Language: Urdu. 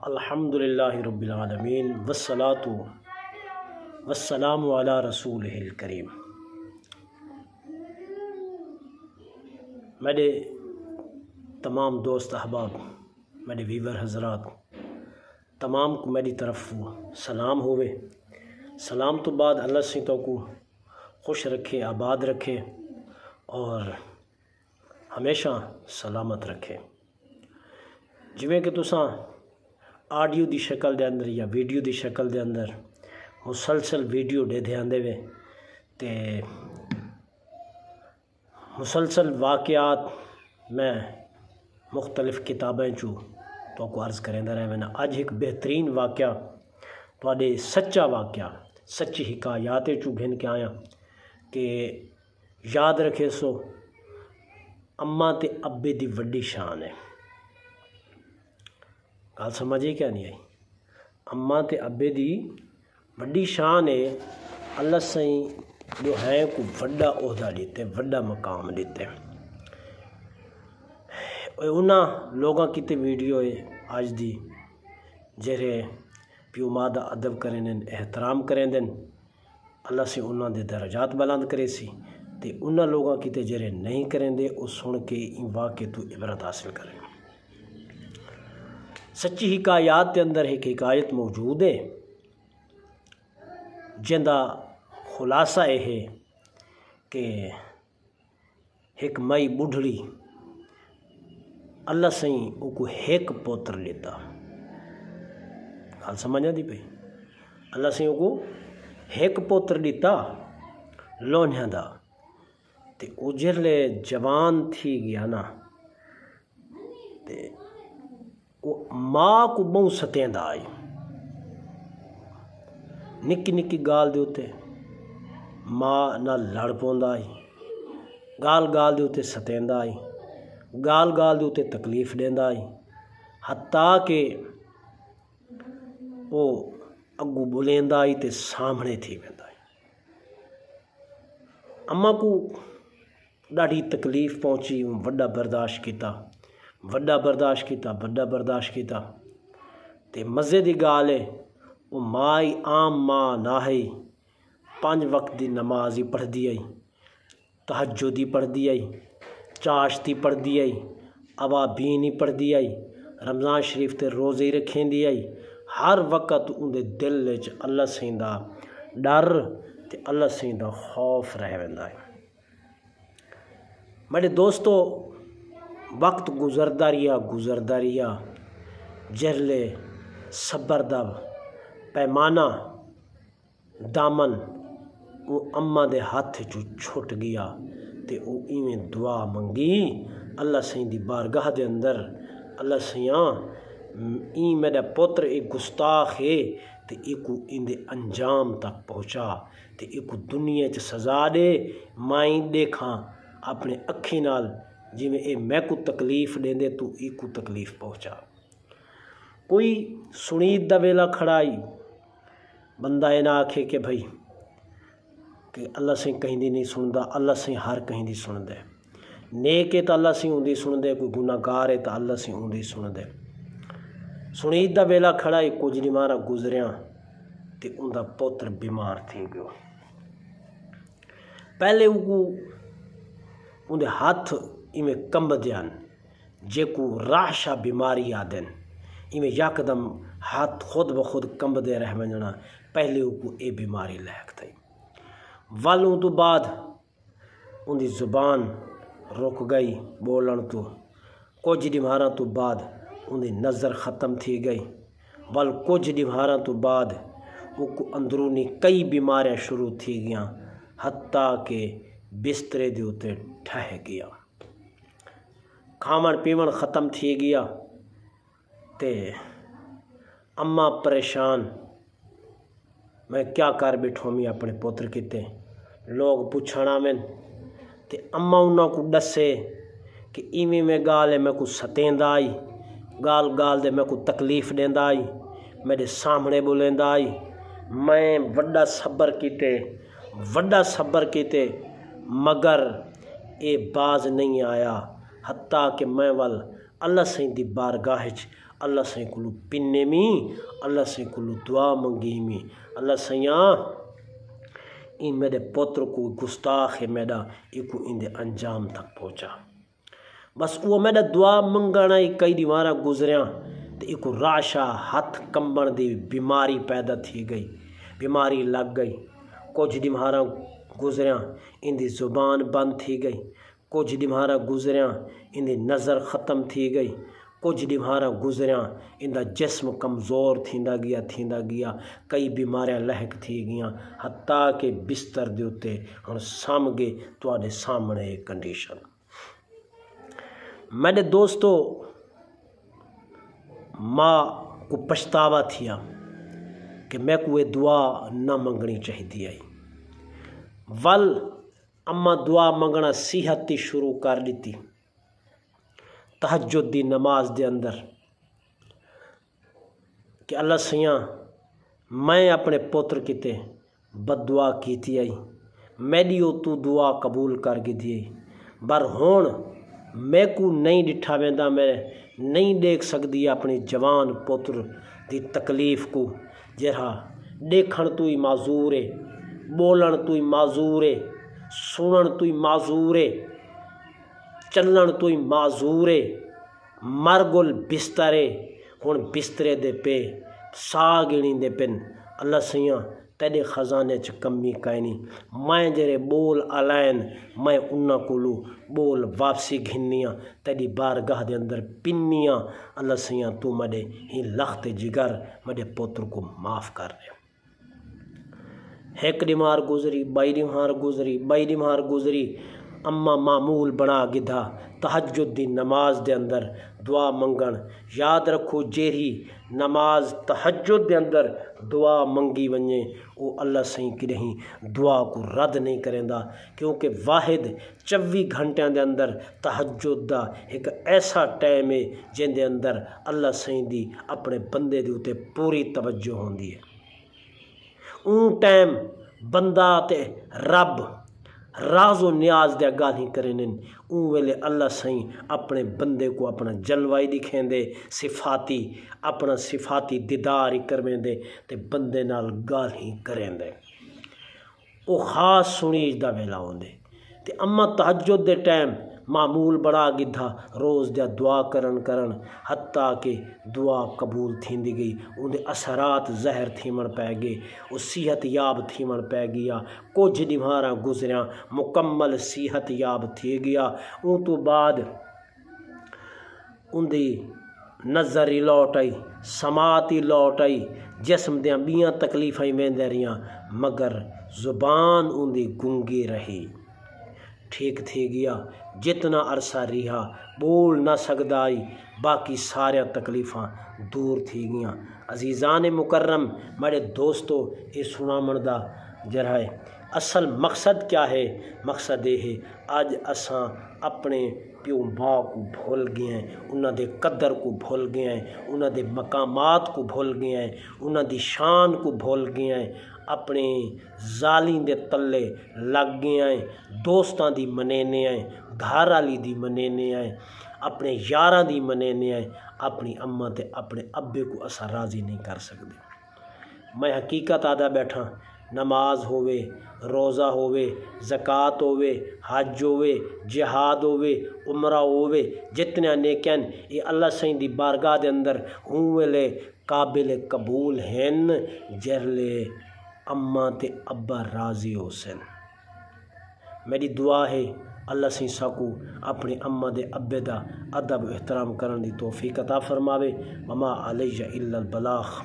الحمدللہ رب العالمین والصلاۃ والسلام علی رسولہ الکریم۔ میرے تمام دوست احباب، میرے ویور حضرات، تمام کو میری طرف سلام ہوئے۔ سلام تو بعد اللہ سے تو کو خوش رکھے، آباد رکھے اور ہمیشہ سلامت رکھے۔ جویں کہ تساں آڈیو دی شکل دے اندر یا ویڈیو دی شکل دے اندر مسلسل ویڈیو دے آندے وے تے مسلسل واقعات میں مختلف کتابیں تو کو عرض کریں رہے میں۔ اج ایک بہترین واقعہ تواڈے سچا واقعہ سچی حکایات گھن کے آیا کہ یاد رکھے سو اماں تے ابے دی وڈی شان ہے۔ گل سمجھے کیا نہیں آئی؟ اماں تے ابے دی وڈی شان ہے۔ اللہ سائیں جو ہے کو وڈا عہدہ دیتے، وڈا مقام دیتے۔ انہاں لوگاں کی تے ویڈیو ہے آج دی جہرے پیو ماں دا ادب کریں دن، احترام کریں دن، اللہ سے انہاں دے درجات بلند کرے سی تے انہاں لوگاں کی تے جہرے نہیں کریں دے اس سن کے ان واقعے تو عبرت حاصل کریں۔ سچی حکایات کے اندر ایک حکایت موجود ہے جندہ خلاصہ یہ ہے کہ ایک مائی بڑھڑی اللہ سائیں او کو ایک پوتر لیتا۔ گل سمجھا دی پئی؟ اللہ سائیں او کو ایک پوتر لیتا لونیاں دا تے او جرلے جوان تھی گیا نا تے وہ ماں کو بہت ستیندا آئی۔ نکی نکی گال دے اتے ماں نہ لڑ پوندا آئی، گال گال دے اتے ستیندا آئی، گال گال دے اتے تکلیف دیندا آئی، حتیٰ کہ وہ اگو بولیندا آئی تے سامنے تھی ویندا آئی۔ اماں کو ڈاڈی تکلیف پہنچی، وڈا برداشت کیتا، وڈا برداشت کیتا تے مزے دی گال ہے وہ مائی عام ماں نہ ہے، 5 وقت دی نماز ہی پڑھ دی آئی، تہجد ہی پڑھ دی آئی، چاشتی پڑھ دی آئی، اوابین ہی پڑھ دی آئی، رمضان شریف تے روزے ہی رکھیں دی آئی۔ ہر وقت ان دے دل وچ اللہ سائیں دا ڈر تے اللہ سائیں دا خوف رہ ویندا ہے۔ میرے دوستو وقت گزردا رہیا جرلے صبر دا پیمانہ دامن وہ اماں دے ہاتھ چھٹ گیا تے او ایویں دعا منگی اللہ سائیں دی بارگاہ دے اندر، اللہ سیاں این میرا پوتر ایک گستاخ ہے تے ایکو ان دے انجام تک پہنچا تے ایکو دنیا چ سزا دے، مائیں دیکھاں اپنے اکھی نال جی میں اے میں کو تکلیف دیں دے تو ای کو تکلیف پہنچا۔ کوئی سنید دا ویلا کھڑائی بندہ نہ آکھے کہ بھائی کہ اللہ سے کہیں دی نہیں سندا، اللہ سے ہر کہیں دی سن دے، نیک ہے تو اللہ سے اون دی سن دے، کوئی گناہ گار ہے تو اللہ سے اون دی سن دے۔ سنید دا ویلا کھڑائی کچھ نہیں مارا گزریاں تے ان دا پوتر بیمار تھی گیو۔ پہلے ان دے ہاتھ ایویں کمب دیان جے کو راحشہ بیماری آدن، ایویں یکدم ہاتھ خود بخود کمب دے رہ ونجنا، پہلے کو اے بیماری لحق تھی۔ والوں تو بعد ان دی زبان رک گئی بولن تو، کچھ ڈیمہاراں تو بعد ان دی نظر ختم تھی گئی، وال کچھ ڈیمہاراں تو بعد وہ کو اندرونی کئی بیماریاں شروع تھی گیاں، حتیٰ کہ بسترے دے اتے ٹھہ گیا، کھاون پیون ختم تھی گیا تے اماں پریشان، میں کیا کر بیٹھوں میں اپنے پوتر کیتے، لوگ پوچھنا میں تے اماں انہاں کو دسے کہ ایویں میں گال ہے میں کو ستیندا آئی، گال گال دے میں کو تکلیف دیندا آئی، میرے سامنے بولیندا آئی، میں وڈا صبر کیتے مگر اے باز نہیں آیا، حتیٰ کہ میں وال اللہ سائیں دی بارگاہ اللہ سائیں کلو پنے میں اللہ سائیں کلو دعا منگی میں اللہ سیاں ان میرے پوتر کو گستاخ میڈا ایکو ان دے انجام تک پہنچا بس وہ میڈا دعا منگنا ہی کئی دیوارہ گزریاں تو ایکو راشا ہاتھ کمبن دی بیماری پیدا تھی گئی بیماری لگ گئی کچھ دیمہارا گزریاں ان دی زبان بند تھی گئی کچھ دیمہارا گزریاں ان دی نظر ختم تھی گئی کچھ دیمہارا گزریاں ان دا جسم کمزور تھیندا گیا کئی بیماریاں لہک تھی گیاں حتیٰ کہ بستر دے اتے ہن سامگے تواڈے سامنے ایک کنڈیشن میرے دوستو ماں کو پچھتاوا تھیا کہ میں کو یہ دعا نہ منگنی چاہیے آئی ول اما دعا منگنا صحت تی شروع کر دیتی تہجد دی نماز دے اندر کہ اللہ سیاں میں اپنے پوتر کتے بد دعا کیتی آئی میڈیو تو دعا قبول کر کے دیے بر ہون میں کو نہیں ڈٹھا ویندا میں نہیں دیکھ سکتی اپنی جوان پوتر دی تکلیف کو جہاں دیکھن تو ہی معذور ہے بولن تو ہی معذور ہے سنن تو ہی معذور ہے چلن تو ہی معذور ہے مرگل بسترے ہن بسترے دے پہ سا گنی دے پن اللہ سیاں تیرے خزانے چ کمی کائیں نہیں میں جڑے بول الائن میں انہاں کولو بول واپسی گھنیاں تیری بارگاہ دے اندر پنیاں اللہ سیاں تو مڈے ہی لخت جگر مڈے پوتر کو معاف کر دے ایک دیمار گزری بائی دیمار گزری اما معمول بنا گدھا تہجد دی نماز دے اندر دعا منگن یاد رکھو جیری نماز تہجد دے اندر دعا منگی ونجے وہ اللہ سائیں کدہیں دعا کو رد نہیں کریندا کیونکہ واحد 24 گھنٹیاں دے اندر تہجد دا ایک ایسا ٹائم ہے جن دے اندر اللہ سائیں دی اپنے بندے دے اتے پوری توجہ ہوندی ہے اون ٹائم بندہ تے رب راز و نیاز دیا گالی کریں اون ویلے اللہ سائیں اپنے بندے کو اپنا جلوائی دکھیں دے صفاتی اپنا صفاتی دیدار ہی کرویں دے تے بندے نال گالی کریں دے او خاص سنیج دا ویلا ہوں دے تے اما تہجد دے ٹائم معمول بڑا گدھا روز دیا دعا کرن حتیٰ کہ دعا قبول تھیندی گئی ان دے اثرات زہر تھیمن پہ گئے وہ صحت یاب تھیمن پہ گیا کچھ دیمہارا گزریاں مکمل صحت یاب تھی گیا ان تو بعد ان دی نظر ہی لوٹ آئی سماعت ہی لوٹ آئی جسم دیاں بیاں تکلیفیں ویندے رہیاں مگر زبان ان دی گنگی رہی ٹھیک تھی گیا جتنا عرصہ رہا بول نہ سکدا آئی باقی سارے تکلیفاں دور تھی گیاں عزیزان مکرم میرے دوستو یہ سنا مردہ جرائے اصل مقصد کیا ہے مقصد یہ ہے آج اساں اپنے پیو ماں کو بھول گئے ہیں انہاں دے قدر کو بھول گئے ہیں انہاں دے مقامات کو بھول گئے ہیں انہاں دی شان کو بھول گئے ہیں اپنے ظالم دے تلے لگ گئے ہیں دوستاں دی منینے ہیں گھر والی دی منینے ہیں اپنے یاراں دی منینے ہیں اپنی اماں تے اپنے ابے کو اسا راضی نہیں کر سکتے میں حقیقت آدھا بیٹھا نماز ہووے روزہ ہووے زکوٰۃ ہووے حج ہووے جہاد ہووے عمرہ ہووے جتنے نیکن یہ اللہ سائیں دی بارگاہ دے اندر ہوں ویلے قابل قبول ہیں جرلے اماں تے ابا راضی ہو سن میری دعا ہے اللہ سائیں ساکو اپنے اماں دے ابے دا ادب احترام کرن دی توفیق عطا فرماوے وما علیہ الا البلاغ